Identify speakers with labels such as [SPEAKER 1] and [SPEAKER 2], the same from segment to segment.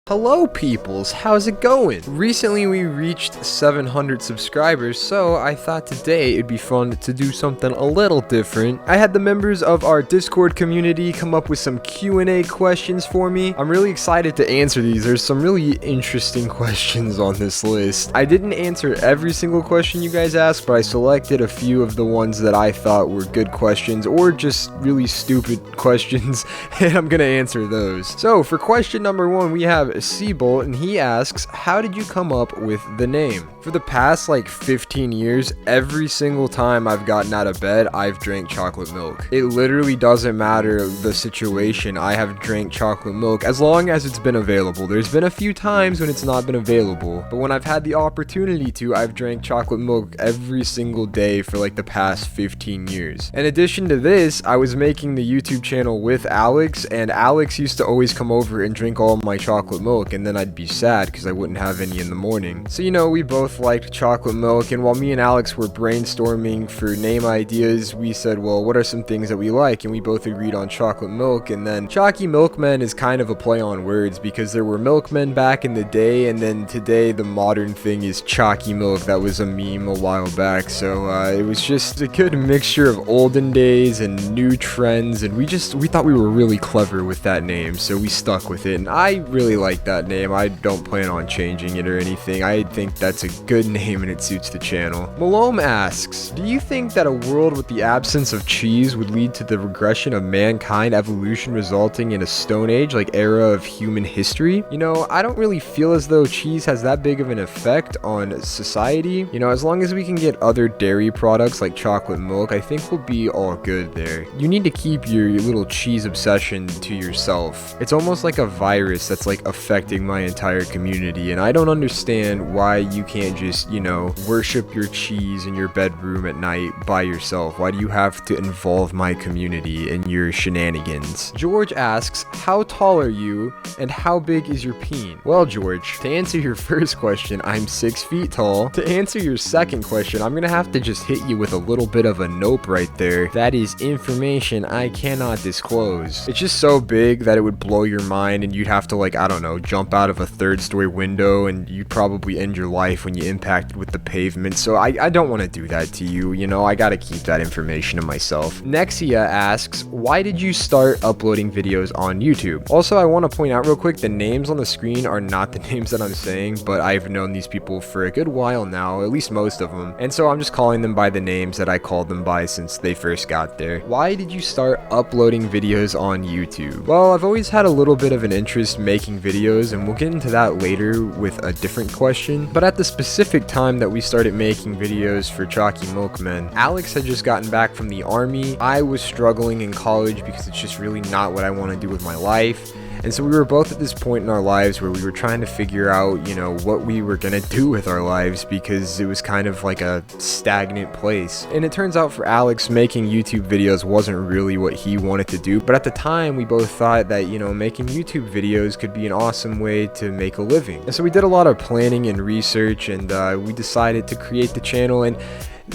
[SPEAKER 1] Hello peoples, how's it going? Recently we reached 700 subscribers, so I thought today it'd be fun to do something a little different. I had the members of our Discord community come up with some Q&A questions for me. I'm really excited to answer these. There's some really interesting questions on this list. I didn't answer every single question you guys asked, but I selected a few of the ones that I thought were good questions or just really stupid questions, and I'm gonna answer those. So for question number 1, we have Seabolt, and he asks, how did you come up with the name? For the past like 15 years, every single time I've gotten out of bed, I've drank chocolate milk. It literally doesn't matter the situation, I have drank chocolate milk as long as it's been available. There's been a few times when it's not been available, but when I've had the opportunity to, I've drank chocolate milk every single day for like the past 15 years. In addition to this, I was making the YouTube channel with Alex, and Alex used to always come over and drink all of my chocolate milk, and then I'd be sad because I wouldn't have any in the morning. So you know, we both liked chocolate milk, and while me and Alex were brainstorming for name ideas, we said, well, what are some things that we like? And we both agreed on chocolate milk. And then ChoccyMilkMen is kind of a play on words because there were milkmen back in the day, and then today the modern thing is chalky milk. That was a meme a while back, so it was just a good mixture of olden days and new trends, and we thought we were really clever with that name, so we stuck with it, and I really like that name. I don't plan on changing it or anything. I think that's a good name and it suits the channel. Malone asks, do you think that a world with the absence of cheese would lead to the regression of mankind evolution, resulting in a stone age like era of human history? You know, I don't really feel as though cheese has that big of an effect on society. You know, as long as we can get other dairy products like chocolate milk, I think we'll be all good there. You need to keep your little cheese obsession to yourself. It's almost like a virus that's like affecting my entire community, and I don't understand why you can't just, you know, worship your cheese in your bedroom at night by yourself. Why do you have to involve my community in your shenanigans? George asks, how tall are you and how big is your peen? Well, George, to answer your first question, I'm 6 feet tall. To answer your second question, I'm gonna have to just hit you with a little bit of a nope right there. That is information I cannot disclose. It's just so big that it would blow your mind, and you'd have to, like, I don't know, jump out of a 3rd-story window, and you'd probably end your life when you impacted with the pavement. So I don't want to do that to you, you know. I gotta keep that information to myself. Nexia asks, why did you start uploading videos on YouTube? Also, I want to point out real quick, the names on the screen are not the names that I'm saying, but I've known these people for a good while now, at least most of them, and so I'm just calling them by the names that I called them by since they first got there. Why did you start uploading videos on YouTube? Well, I've always had a little bit of an interest making videos, and we'll get into that later with a different question, but at the specific time that we started making videos for ChoccyMilkMen, Alex had just gotten back from the army. I was struggling in college because it's just really not what I want to do with my life. And so we were both at this point in our lives where we were trying to figure out, you know, what we were gonna do with our lives, because it was kind of like a stagnant place. And it turns out for Alex, making YouTube videos wasn't really what he wanted to do, but at the time we both thought that, you know, making YouTube videos could be an awesome way to make a living. And so we did a lot of planning and research, and we decided to create the channel. And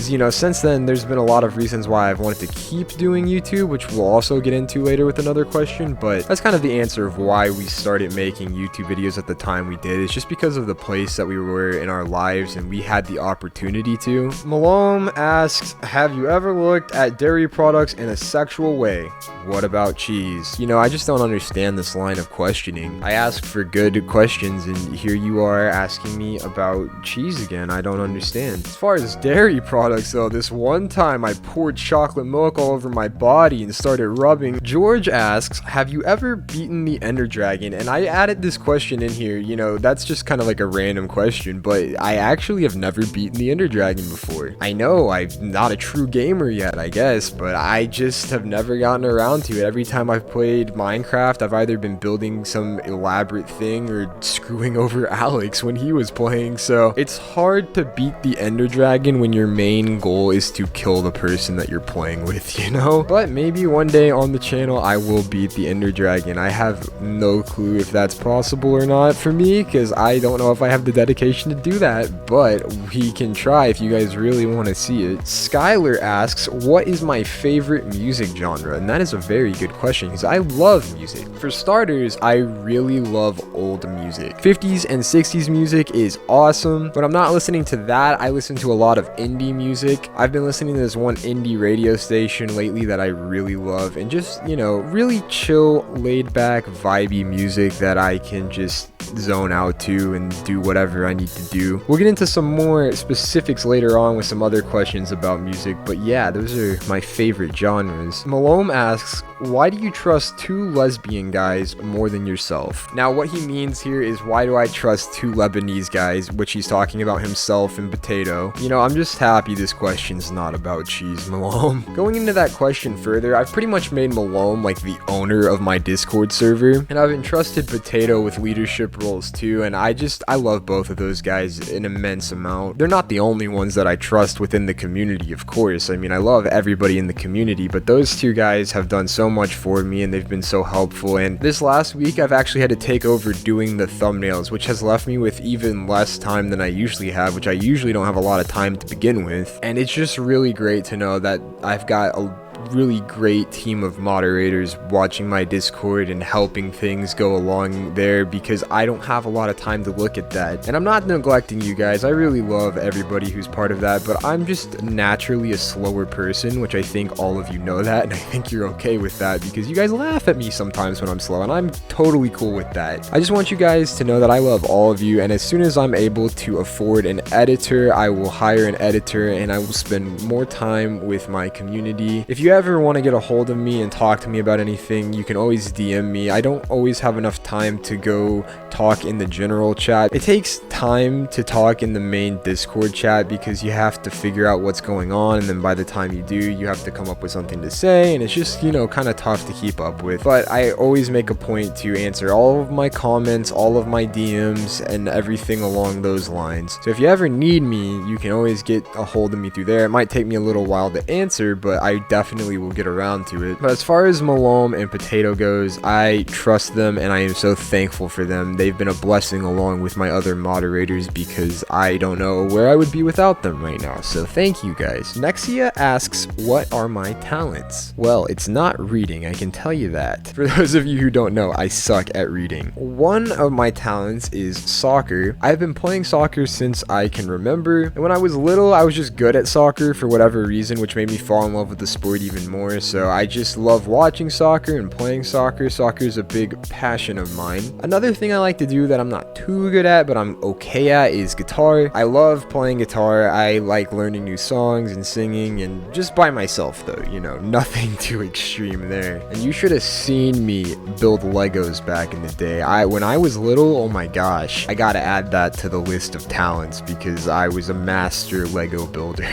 [SPEAKER 1] you know, since then, there's been a lot of reasons why I've wanted to keep doing YouTube, which we'll also get into later with another question, but that's kind of the answer of why we started making YouTube videos at the time we did. It's just because of the place that we were in our lives and we had the opportunity to. Malone asks, have you ever looked at dairy products in a sexual way? What about cheese? You know, I just don't understand this line of questioning. I ask for good questions, and here you are asking me about cheese again. I don't understand. As far as dairy products though, this one time I poured chocolate milk all over my body and started rubbing. George asks, have you ever beaten the Ender Dragon? And I added this question in here, you know, that's just kind of like a random question, but I actually have never beaten the Ender Dragon before. I know I'm not a true gamer yet, I guess, but I just have never gotten around to it. Every time I've played Minecraft, I've either been building some elaborate thing or screwing over Alex when he was playing, so it's hard to beat the Ender Dragon when your main main goal is to kill the person that you're playing with, you know? But maybe one day on the channel I will beat the Ender Dragon. I have no clue if that's possible or not for me, because I don't know if I have the dedication to do that, but we can try if you guys really want to see it. Skylar asks, what is my favorite music genre? And that is a very good question, because I love music. For starters, I really love old music. 50s and 60s music is awesome. When I'm not listening to that, I listen to a lot of indie music. I've been listening to this one indie radio station lately that I really love, and just, you know, really chill, laid back, vibey music that I can just zone out to and do whatever I need to do. We'll get into some more specifics later on with some other questions about music, but yeah, those are my favorite genres. Malone asks, why do you trust two lesbian guys more than yourself? Now, what he means here is, why do I trust two Lebanese guys, which he's talking about himself and Potato. You know, I'm just happy this question's not about cheese, Malone. Going into that question further, I've pretty much made Malone like the owner of my Discord server, and I've entrusted Potato with leadership roles too, and I love both of those guys an immense amount. They're not the only ones that I trust within the community, of course. I mean, I love everybody in the community, but those two guys have done so much for me, and they've been so helpful. And this last week, I've actually had to take over doing the thumbnails, which has left me with even less time than I usually have, which I usually don't have a lot of time to begin with. And it's just really great to know that I've got a really great team of moderators watching my Discord and helping things go along there, because I don't have a lot of time to look at that. And I'm not neglecting you guys, I really love everybody who's part of that, but I'm just naturally a slower person, which I think all of you know that, and I think you're okay with that, because you guys laugh at me sometimes when I'm slow, and I'm totally cool with that. I just want you guys to know that I love all of you, and as soon as I'm able to afford an editor, I will hire an editor, and I will spend more time with my community. If you ever want to get a hold of me and talk to me about anything, you can always DM me. I don't always have enough time to go talk in the general chat. It takes time to talk in the main Discord chat, because you have to figure out what's going on, and then by the time you do, you have to come up with something to say, and it's just, you know, kind of tough to keep up with. But I always make a point to answer all of my comments, all of my DMs, and everything along those lines. So if you ever need me, you can always get a hold of me through there. It might take me a little while to answer, but I definitely will get around to it. But as far as Malone and Potato goes, I trust them, and I am so thankful for them. They've been a blessing along with my other moderators, because I don't know where I would be without them right now. So thank you guys. Nexia asks, what are my talents? Well, it's not reading, I can tell you that. For those of you who don't know, I suck at reading. One of my talents is soccer. I've been playing soccer since I can remember, and when I was little, I was just good at soccer for whatever reason, which made me fall in love with the sport even more. So I just love watching soccer and playing soccer. Soccer is a big passion of mine. Another thing I like to do that I'm not too good at, but I'm okay at, is guitar. I love playing guitar. I like learning new songs and singing, and just by myself though, you know, nothing too extreme there. And you should have seen me build Legos back in the day. When I was little, oh my gosh, I gotta add that to the list of talents, because I was a master Lego builder.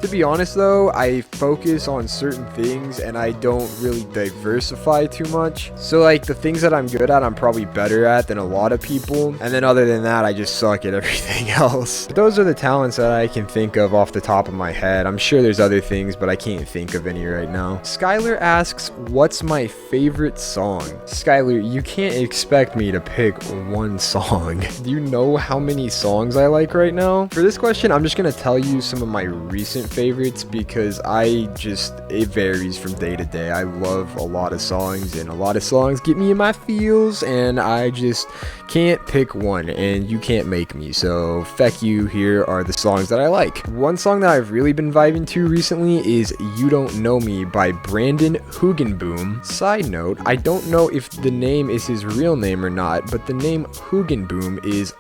[SPEAKER 1] To be honest though, I focus on certain things and I don't really diversify too much. So like the things that I'm good at, I'm probably better at than a lot of people, and then other than that, I just suck at everything else. But those are the talents that I can think of off the top of my head. I'm sure there's other things, but I can't think of any right now. Skylar asks, what's my favorite song? Skylar, you can't expect me to pick one song. Do you know how many songs I like right now? For this question, I'm just gonna tell you some of my recent favorites, because it varies from day to day. I love a lot of songs, and a lot of songs get me in my feels, and I just can't pick one, and you can't make me. So feck you, here are the songs that I like. One song that I've really been vibing to recently is You Don't Know Me by Brandon Hugenboom. Side note, I don't know if the name is his real name or not, but the name Hugenboom is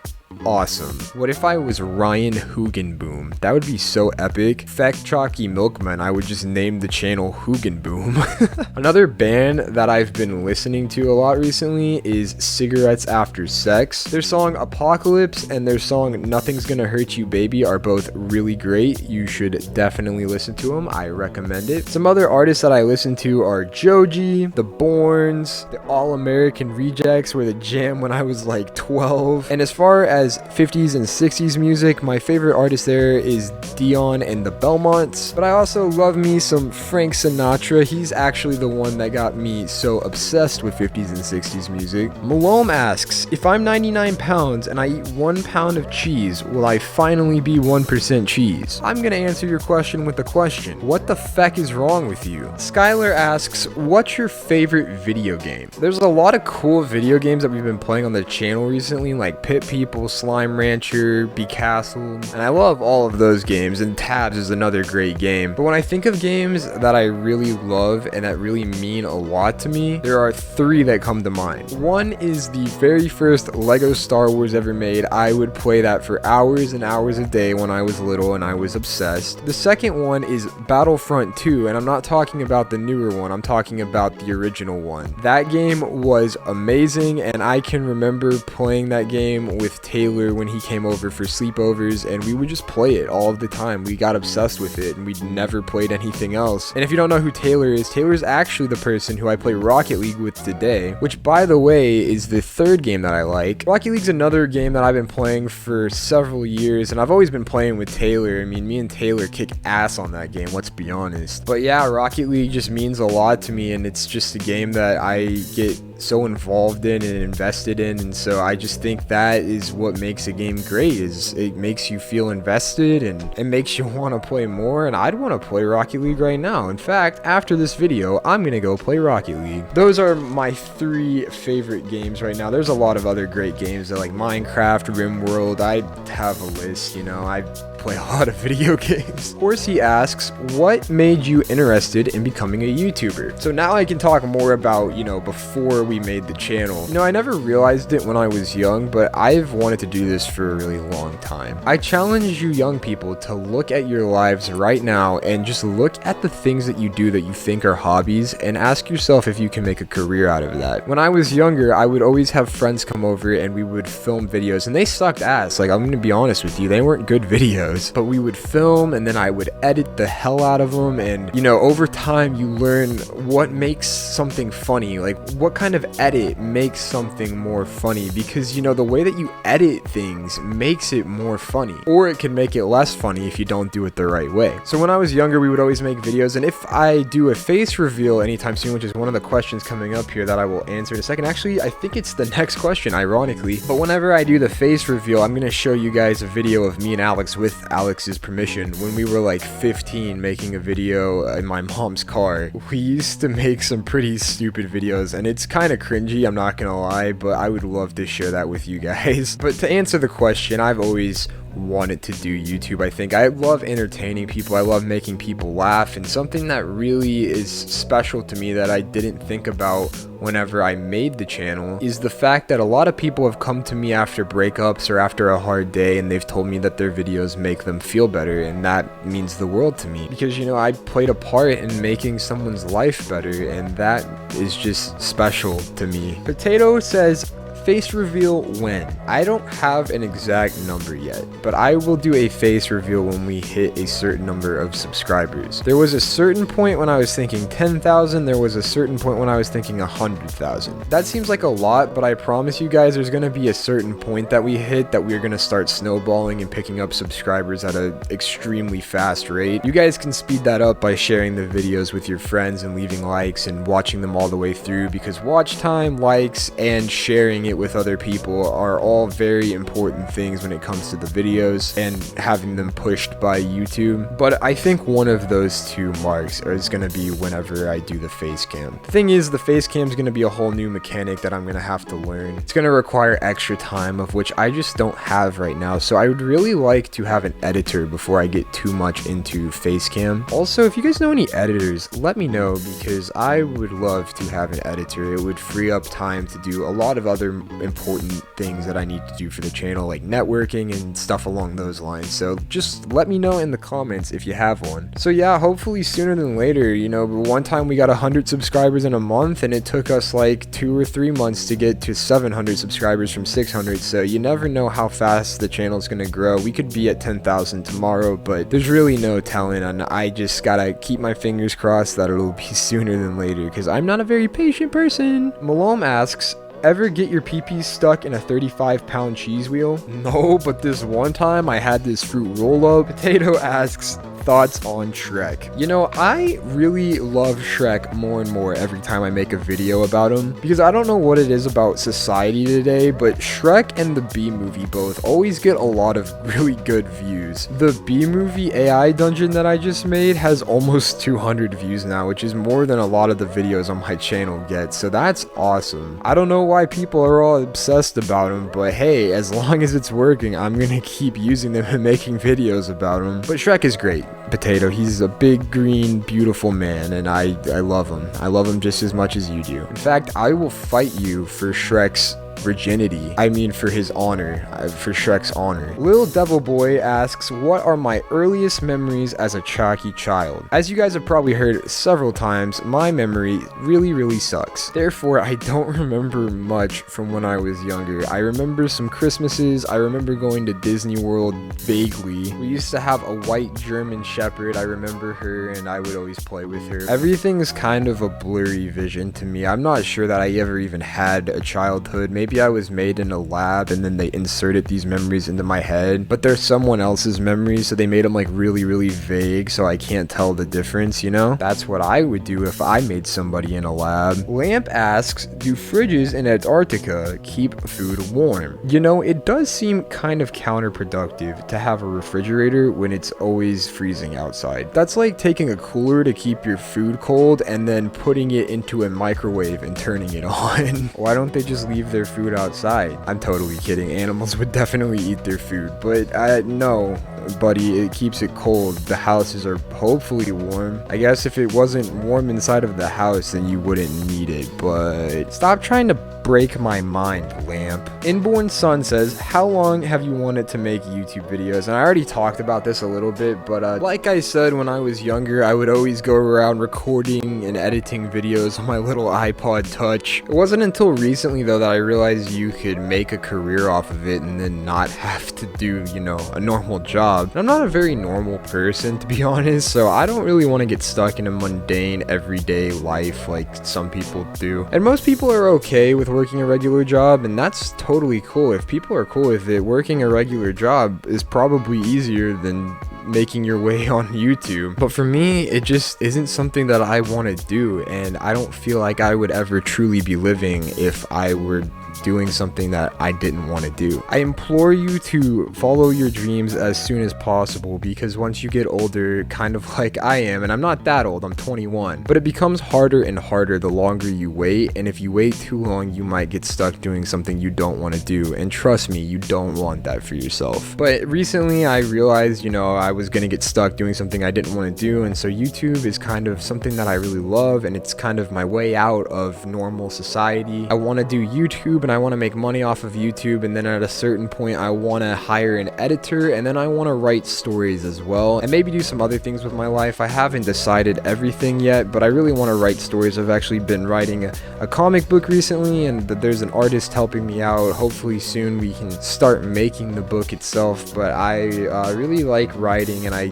[SPEAKER 1] awesome. What if I was Ryan Hugenboom? That would be so epic. Feck ChoccyMilkMen, I would just name the channel Hugenboom. Another band that I've been listening to a lot recently is Cigarettes After Sex. Their song Apocalypse and their song Nothing's Gonna Hurt You Baby are both really great. You should definitely listen to them. I recommend it. Some other artists that I listen to are Joji, The Borns, the All American Rejects were the jam when I was like 12. And as far as says 50s and 60s music. My favorite artist there is Dion and the Belmonts, but I also love me some Frank Sinatra. He's actually the one that got me so obsessed with 50s and 60s music. Malone asks, if I'm 99 pounds and I eat 1 pound of cheese, will I finally be 1% cheese? I'm gonna answer your question with a question. What the feck is wrong with you? Skylar asks, what's your favorite video game? There's a lot of cool video games that we've been playing on the channel recently, like Pit People, Slime Rancher, Be Castle, and I love all of those games, and Tabs is another great game. But when I think of games that I really love and that really mean a lot to me, there are 3 that come to mind. One is the very first Lego Star Wars ever made. I would play that for hours and hours a day when I was little and I was obsessed. The second one is Battlefront 2, and I'm not talking about the newer one, I'm talking about the original one. That game was amazing, and I can remember playing that game with Taylor when he came over for sleepovers, and we would just play it all of the time. We got obsessed with it, and we'd never played anything else. And if you don't know who Taylor is actually the person who I play Rocket League with today, which by the way is the 3rd game that I like. Rocket League's another game that I've been playing for several years, and I've always been playing with Taylor. I mean, me and Taylor kick ass on that game, let's be honest. But yeah, Rocket League just means a lot to me, and it's just a game that I get so involved in and invested in, and so I just think that is what makes a game great, is it makes you feel invested and it makes you want to play more. And I'd want to play Rocket League right now. In fact, after this video, I'm gonna go play Rocket League. Those are my 3 favorite games right now. There's a lot of other great games like Minecraft, RimWorld. I have a list, you know, I play a lot of video games. Horsey asks, what made you interested in becoming a YouTuber? So now I can talk more about, you know, before we made the channel. You know, I never realized it when I was young, but I've wanted to do this for a really long time. I challenge you young people to look at your lives right now and just look at the things that you do that you think are hobbies and ask yourself if you can make a career out of that. When I was younger, I would always have friends come over and we would film videos, and they sucked ass. Like, I'm gonna be honest with you, they weren't good videos. But we would film, and then I would edit the hell out of them, and you know, over time you learn what makes something funny, like what kind of edit makes something more funny, because you know, the way that you edit things makes it more funny, or it can make it less funny if you don't do it the right way. So when I was younger, we would always make videos, and if I do a face reveal anytime soon, which is one of the questions coming up here that I will answer in a second, actually I think it's the next question, ironically, but whenever I do the face reveal, I'm gonna show you guys a video of me and Alex with Alex's permission when we were like 15 making a video in my mom's car. We used to make some pretty stupid videos, and it's kind of cringy, I'm not gonna lie, but I would love to share that with you guys. But to answer the question, I've always wanted to do YouTube. I think I love entertaining people, I love making people laugh, and something that really is special to me that I didn't think about whenever I made the channel is the fact that a lot of people have come to me after breakups or after a hard day, and they've told me that their videos make them feel better, and that means the world to me, because you know, I played a part in making someone's life better, and that is just special to me. Potato says, face reveal when? I don't have an exact number yet, but I will do a face reveal when we hit a certain number of subscribers. There was a certain point when I was thinking 10,000, there was a certain point when I was thinking 100,000. That seems like a lot, but I promise you guys there's gonna be a certain point that we hit that we're gonna start snowballing and picking up subscribers at an extremely fast rate. You guys can speed that up by sharing the videos with your friends and leaving likes and watching them all the way through, because watch time, likes, and sharing it with other people are all very important things when it comes to the videos and having them pushed by YouTube. But I think one of those 2 marks is going to be whenever I do the face cam. The thing is, the face cam is going to be a whole new mechanic that I'm going to have to learn. It's going to require extra time, of which I just don't have right now, so I would really like to have an editor before I get too much into face cam. Also, if you guys know any editors, let me know, because I would love to have an editor. It would free up time to do a lot of other important things that I need to do for the channel, like networking and stuff along those lines. So just let me know in the comments if you have one. So yeah, hopefully sooner than later. You know, one time we got 100 subscribers in a month, and it took us like 2 or 3 months to get to 700 subscribers from 600. So you never know how fast the channel is going to grow. We could be at 10,000 tomorrow, but there's really no telling, and I just gotta keep my fingers crossed that it'll be sooner than later, because I'm not a very patient person. Malone asks, Ever get your pee-pee stuck in a 35-pound cheese wheel? No, but this one time I had this fruit roll-up. Potato asks, thoughts on Shrek. You know, I really love Shrek more and more every time I make a video about him, because I don't know what it is about society today, but Shrek and the Bee Movie both always get a lot of really good views. The Bee Movie AI dungeon that I just made has almost 200 views now, which is more than a lot of the videos on my channel get, so that's awesome. I don't know why people are all obsessed about them, but hey, as long as it's working, I'm gonna keep using them and making videos about them. But Shrek is great. Potato, he's a big, green, beautiful man, and I love him. I love him just as much as you do. In fact, I will fight you for Shrek's virginity. I mean, for his honor, for Shrek's honor. Lil Devil Boy asks, what are my earliest memories as a Chocky child? As you guys have probably heard several times, my memory really sucks. Therefore, I don't remember much from when I was younger. I remember some Christmases. I remember going to Disney World vaguely. We used to have a white German Shepherd. I remember her, and I would always play with her. Everything's kind of a blurry vision to me. I'm not sure that I ever even had a childhood. Maybe I was made in a lab and then they inserted these memories into my head, but they're someone else's memories, so they made them like really vague, so I can't tell the difference, you know? That's what I would do if I made somebody in a lab. Lamp asks, do fridges in Antarctica keep food warm? You know, it does seem kind of counterproductive to have a refrigerator when it's always freezing outside. That's like taking a cooler to keep your food cold and then putting it into a microwave and turning it on. Why don't they just leave their food outside? I'm totally kidding. Animals would definitely eat their food, but no, buddy, it keeps it cold. The houses are hopefully warm. I guess if it wasn't warm inside of the house, then you wouldn't need it, but stop trying to break my mind, Lamp. Inborn Son says, how long have you wanted to make YouTube videos? And I already talked about this a little bit, but like I said, when I was younger, I would always go around recording and editing videos on my little iPod Touch. It wasn't until recently, though, that I realized you could make a career off of it and then not have to do, you know, a normal job. And I'm not a very normal person, to be honest, so I don't really want to get stuck in a mundane, everyday life like some people do. And most people are okay with working a regular job, and that's totally cool. If people are cool with it, working a regular job is probably easier than making your way on YouTube. But for me, it just isn't something that I want to do, and I don't feel like I would ever truly be living if I were doing something that I didn't want to do. I implore you to follow your dreams as soon as possible, because once you get older, kind of like I am, and I'm not that old, I'm 21, but it becomes harder and harder the longer you wait, and if you wait too long, you might get stuck doing something you don't want to do, and trust me, you don't want that for yourself. But recently I realized, you know, I was gonna get stuck doing something I didn't want to do, and so YouTube is kind of something that I really love, and it's kind of my way out of normal society. I want to do YouTube, and I want to make money off of YouTube, and then at a certain point I want to hire an editor, and then I want to write stories as well, and maybe do some other things with my life. I haven't decided everything yet, but I really want to write stories. I've actually been writing a comic book recently, and there's an artist helping me out. Hopefully soon we can start making the book itself, but I really like writing, and I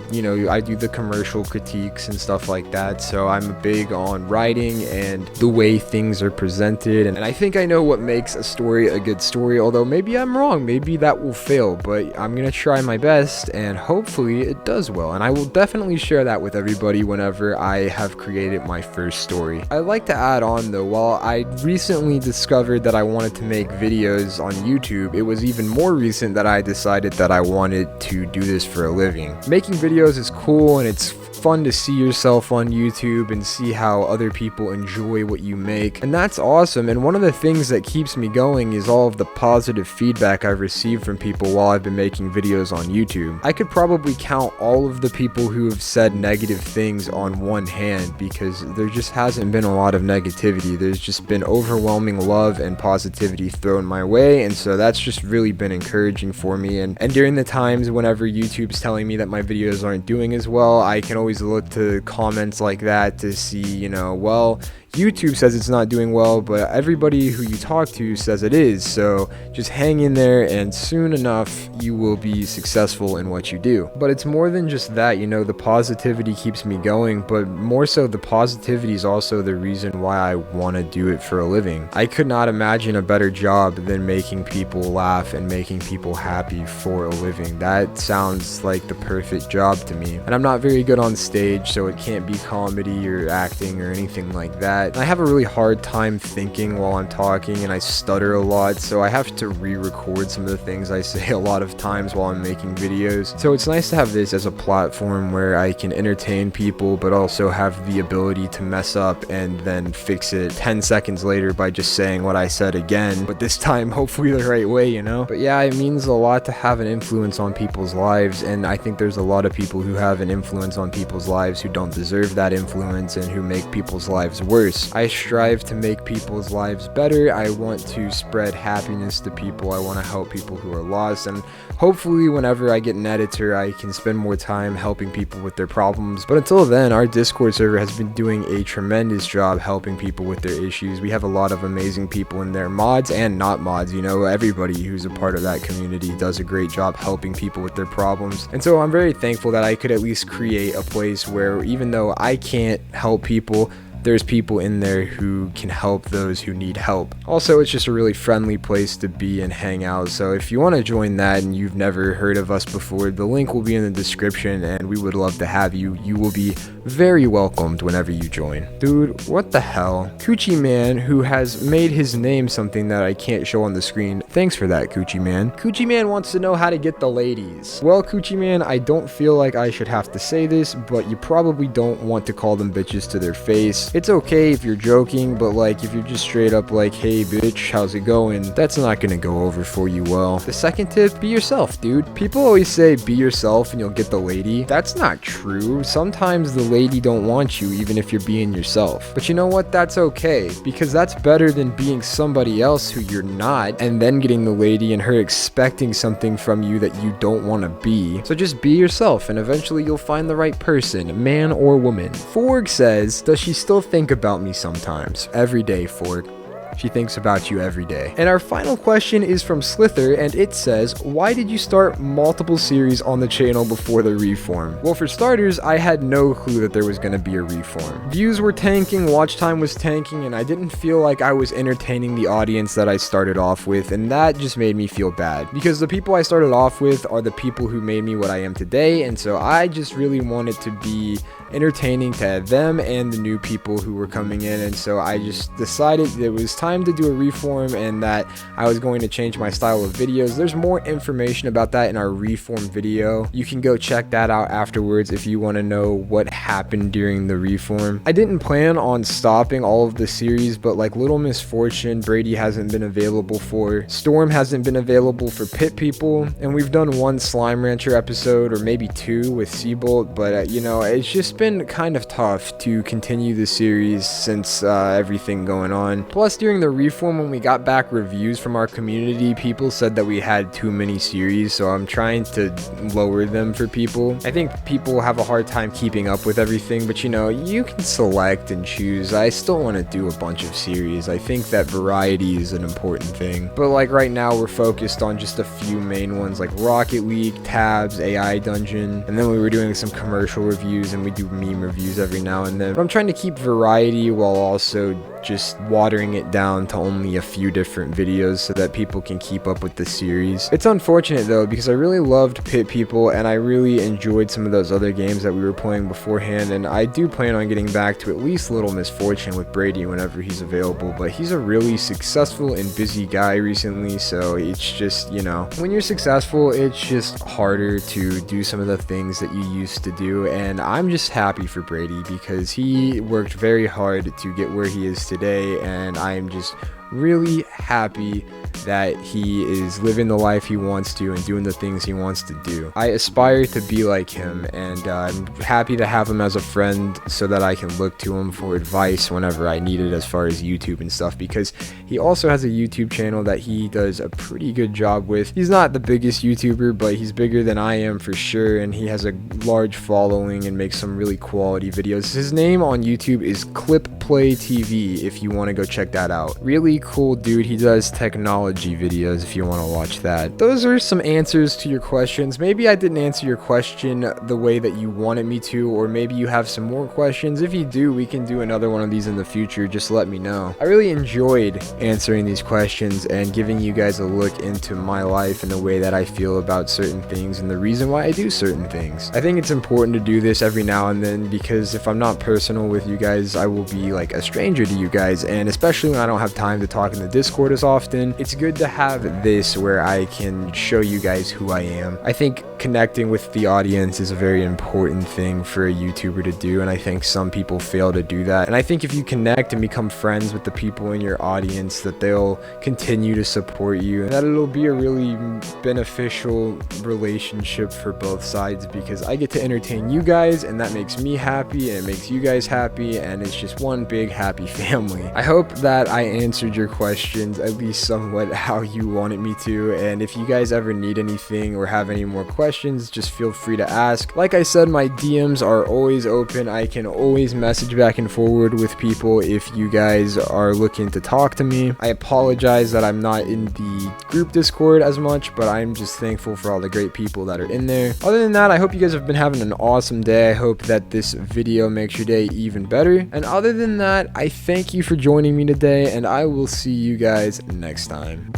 [SPEAKER 1] do the commercial critiques and stuff like that, so I'm big on writing and the way things are presented, and I think I know what makes a story a good story, although maybe I'm wrong, maybe that will fail, but I'm gonna try my best, and hopefully it does well, and I will definitely share that with everybody whenever I have created my first story. I'd like to add on though, while I recently discovered that I wanted to make videos on YouTube, it was even more recent that I decided that I wanted to do this for a living. Making videos is cool, and it's fun to see yourself on YouTube and see how other people enjoy what you make, and that's awesome. And one of the things that keeps me going is all of the positive feedback I've received from people while I've been making videos on YouTube. I could probably count all of the people who have said negative things on one hand, because there just hasn't been a lot of negativity. There's just been overwhelming love and positivity thrown my way, and so that's just really been encouraging for me. And during the times whenever YouTube's telling me that my videos aren't doing as well, I can always look to comments like that to see, you know, well, YouTube says it's not doing well, but everybody who you talk to says it is. So just hang in there, and soon enough you will be successful in what you do. But it's more than just that, you know. The positivity keeps me going, but more so the positivity is also the reason why I want to do it for a living. I could not imagine a better job than making people laugh and making people happy for a living. That sounds like the perfect job to me. And I'm not very good on stage, so it can't be comedy or acting or anything like that. And I have a really hard time thinking while I'm talking, and I stutter a lot, so I have to re-record some of the things I say a lot of times while I'm making videos. So it's nice to have this as a platform where I can entertain people, but also have the ability to mess up and then fix it 10 seconds later by just saying what I said again, but this time hopefully the right way, you know? But yeah, it means a lot to have an influence on people's lives, and I think there's a lot of people who have an influence on people's lives who don't deserve that influence and who make people's lives worse. I strive to make people's lives better. I want to spread happiness to people. I want to help people who are lost, and hopefully whenever I get an editor, I can spend more time helping people with their problems. But until then, our Discord server has been doing a tremendous job helping people with their issues. We have a lot of amazing people in there, mods and not mods, you know. Everybody who's a part of that community does a great job helping people with their problems. And so I'm very thankful that I could at least create a place where, even though I can't help people, there's people in there who can help those who need help. Also, it's just a really friendly place to be and hang out, so if you want to join that and you've never heard of us before, the link will be in the description, and we would love to have you. You will be very welcomed whenever you join. Dude, what the hell? ChoccyMilkMen, who has made his name something that I can't show on the screen. Thanks for that, ChoccyMilkMen. ChoccyMilkMen wants to know how to get the ladies. Well, ChoccyMilkMen, I don't feel like I should have to say this, but you probably don't want to call them bitches to their face. It's okay if you're joking, but like if you're just straight up like, hey bitch, how's it going, that's not gonna go over for you well. The second tip, be yourself, dude. People always say be yourself and you'll get the lady. That's not true. Sometimes the lady don't want you even if you're being yourself. But you know what? That's okay, because that's better than being somebody else who you're not and then getting the lady and her expecting something from you that you don't want to be. So just be yourself and eventually you'll find the right person, man or woman. Forg says, does she still think about me sometimes? Every day, Fork. She thinks about you every day. And our final question is from Slither, and it says, why did you start multiple series on the channel before the reform? Well, for starters, I had no clue that there was going to be a reform. Views were tanking, watch time was tanking, and I didn't feel like I was entertaining the audience that I started off with, and that just made me feel bad. Because the people I started off with are the people who made me what I am today, and so I just really wanted to be entertaining to them and the new people who were coming in, and so I just decided it was time to do a reform and that I was going to change my style of videos. There's more information about that in our reform video. You can go check that out afterwards if you want to know what happened during the reform. I didn't plan on stopping all of the series, but like Little Misfortune, Brady hasn't been available for, Storm hasn't been available for Pit People, and we've done one Slime Rancher episode or maybe two with Seabolt, but you know, it's just been kind of tough to continue the series since everything going on. Plus, during the reform, when we got back reviews from our community, people said that we had too many series, so I'm trying to lower them for people. I think people have a hard time keeping up with everything, but you know, you can select and choose. I still want to do a bunch of series. I think that variety is an important thing, but like right now we're focused on just a few main ones like Rocket League, Tabs, AI Dungeon, and then we were doing some commercial reviews and we do meme reviews every now and then. But I'm trying to keep variety while also just watering it down to only a few different videos so that people can keep up with the series. It's unfortunate though, because I really loved Pit People and I really enjoyed some of those other games that we were playing beforehand, and I do plan on getting back to at least Little Misfortune with Brady whenever he's available, but he's a really successful and busy guy recently, so it's just, you know, when you're successful, it's just harder to do some of the things that you used to do, and I'm just happy for Brady because he worked very hard to get where he is today, and I'm just really happy that he is living the life he wants to and doing the things he wants to do. I aspire to be like him, and I'm happy to have him as a friend so that I can look to him for advice whenever I need it as far as YouTube and stuff, because he also has a YouTube channel that he does a pretty good job with. He's not the biggest YouTuber, but he's bigger than I am for sure, and he has a large following and makes some really quality videos. His name on YouTube is Clip Play TV if you want to go check that out. Really cool dude. He does technology videos if you want to watch that. Those are some answers to your questions. Maybe I didn't answer your question the way that you wanted me to, or maybe you have some more questions. If you do, we can do another one of these in the future. Just let me know. I really enjoyed answering these questions and giving you guys a look into my life and the way that I feel about certain things and the reason why I do certain things. I think it's important to do this every now and then, because if I'm not personal with you guys, I will be like a stranger to you guys, and especially when I don't have time to talk in the Discord as often, it's good to have this where I can show you guys who I am. I think connecting with the audience is a very important thing for a YouTuber to do, and I think some people fail to do that. And I think if you connect and become friends with the people in your audience, that they'll continue to support you, and that it'll be a really beneficial relationship for both sides, because I get to entertain you guys, and that makes me happy, and it makes you guys happy, and it's just one big happy family. I hope that I answered your questions at least somewhat how you wanted me to, and if you guys ever need anything or have any more questions, just feel free to ask. Like I said, my DMs are always open. I can always message back and forward with people if you guys are looking to talk to me. I apologize that I'm not in the group Discord as much, but I'm just thankful for all the great people that are in there. Other than that, I hope you guys have been having an awesome day. I hope that this video makes your day even better. And other than that, I thank you for joining me today, and I will see you guys next time.